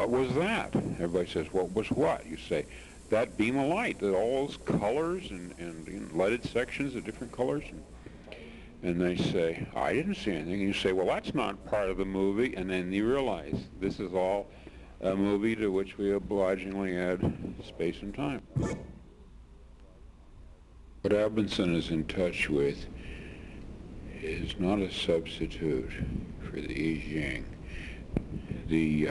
what was that? Everybody says, what was what? You say, that beam of light, that all those colors and you know, lighted sections of different colors. And they say, I didn't see anything. And you say, well, that's not part of the movie. And then you realize this is all a movie to which we obligingly add space and time. What Abinson is in touch with is not a substitute for the I Ching. The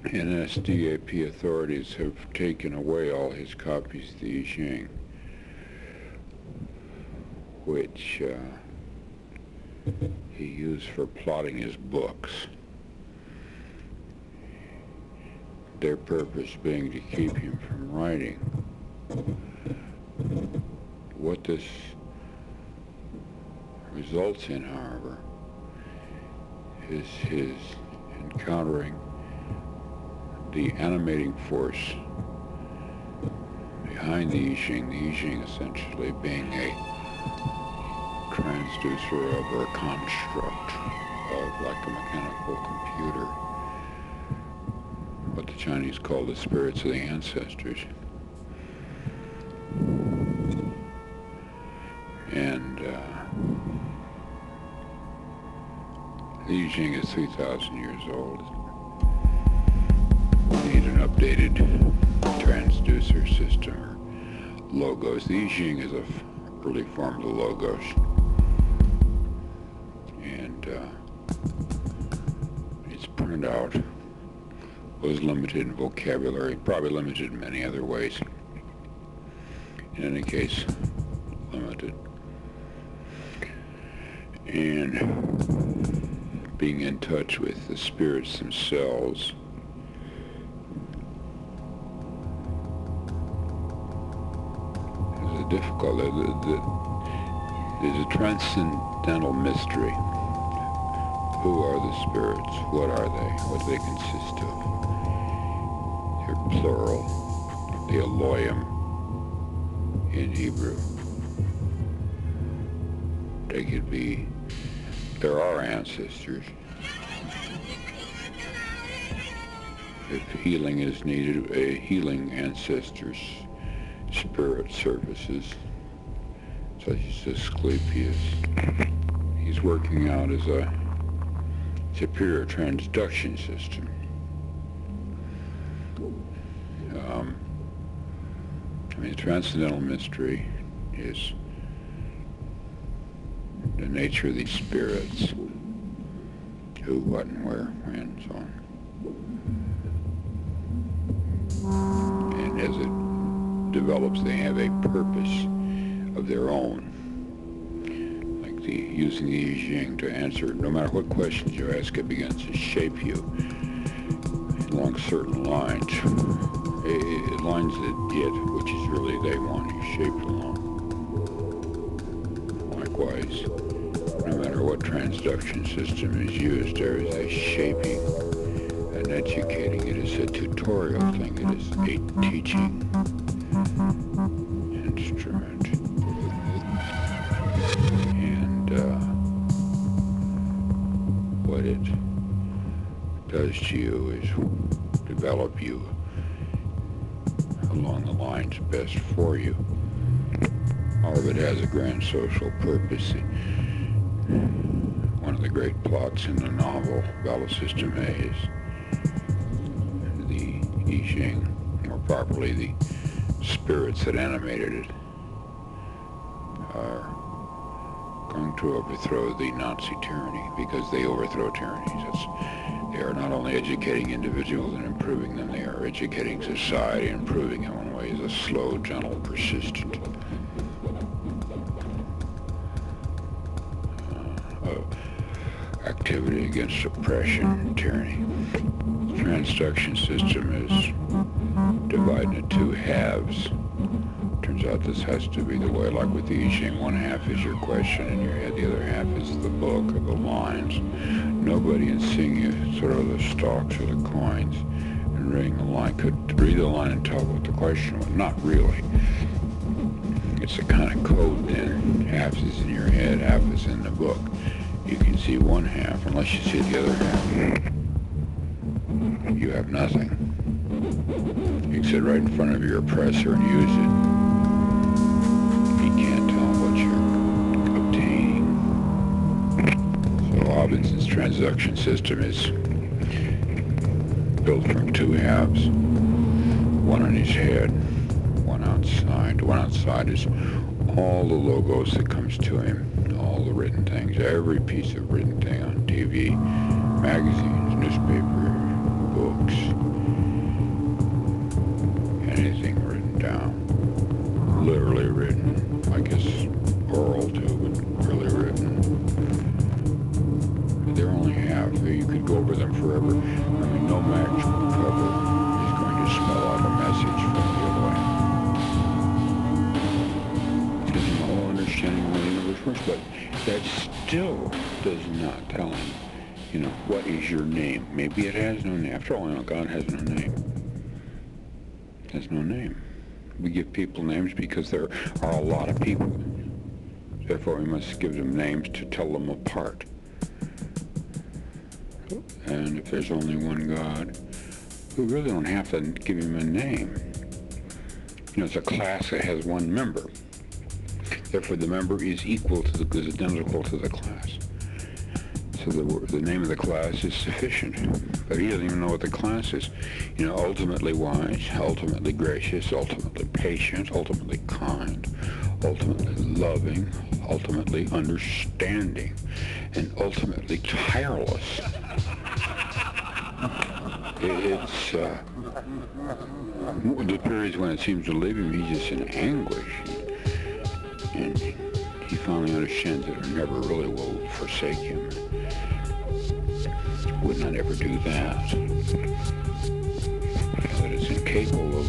NSDAP authorities have taken away all his copies of the I Ching, which he used for plotting his books. Their purpose being to keep him from writing. What this results in, however, is his encountering the animating force behind the I Ching essentially being a transducer of, or a construct of, like a mechanical computer, what the Chinese call the spirits of the ancestors. And the I Ching is 3,000 years old. We need an updated transducer system or logos. The I Ching is an early form of the logos. And its printout was limited in vocabulary, probably limited in many other ways. In any case, limited. And being in touch with the spirits themselves is a difficult, there's a transcendental mystery. Who are the spirits? What are they? What do they consist of? They're plural, the Elohim in Hebrew. They could be, there are ancestors. If healing is needed, a healing ancestor's spirit surfaces, such as Asclepius. He's working out as a superior transduction system. I mean, the transcendental mystery is the nature of these spirits, who, what, and where, when, and so on. And as it develops, they have a purpose of their own. Like using the I Ching to answer, no matter what questions you ask, it begins to shape you along certain lines. Lines that which is really they want you shaped along. Likewise, no matter what transduction system is used, there is a shaping and educating. It is a tutorial thing. It is a teaching instrument. And what it does to you is develop you along the lines best for you. All of it has a grand social purpose. One of the great plots in the novel, Battle System A, is the I Ching, more properly the spirits that animated it, are going to overthrow the Nazi tyranny, because they overthrow tyrannies. They are not only educating individuals and improving them, they are educating society and improving it in ways a slow, gentle, persistent activity against oppression and tyranny. The transduction system is divided into two halves. Turns out this has to be the way, like with the I Ching, one half is your question in your head, the other half is the book of the lines. Nobody in seeing you sort of the stalks or the coins and reading the line could read the line and tell what the question was. Not really. It's a kind of code then. Half is in your head, half is in the book. You can see one half unless you see the other half. you have nothing. You can sit right in front of your oppressor and use it. He can't tell what you're obtaining. So Robinson's transaction system is built from two halves. One on his head, one outside. One outside is all the logos that comes to him, all the written things, every piece of written thing on TV, magazines, newspaper, books, anything written down, literally written, I guess oral too, but really written. They're only half. You could go over them forever. I mean, no magical cover is going to spell out a message from the other way. Because no understanding of the universe works, but that still does not tell him, what is your name? Maybe it has no name. After all, God has no name. Has no name. We give people names because there are a lot of people. Therefore, we must give them names to tell them apart. And if there's only one God, we really don't have to give him a name. It's a class that has one member. Therefore, the member is identical to the class. So the name of the class is sufficient. But he doesn't even know what the class is. Ultimately wise, ultimately gracious, ultimately patient, ultimately kind, ultimately loving, ultimately understanding, and ultimately tireless. It's the periods when it seems to leave him, he's just in anguish. And he finally understands that he never really will forsake him. Would not ever do that. That it's incapable of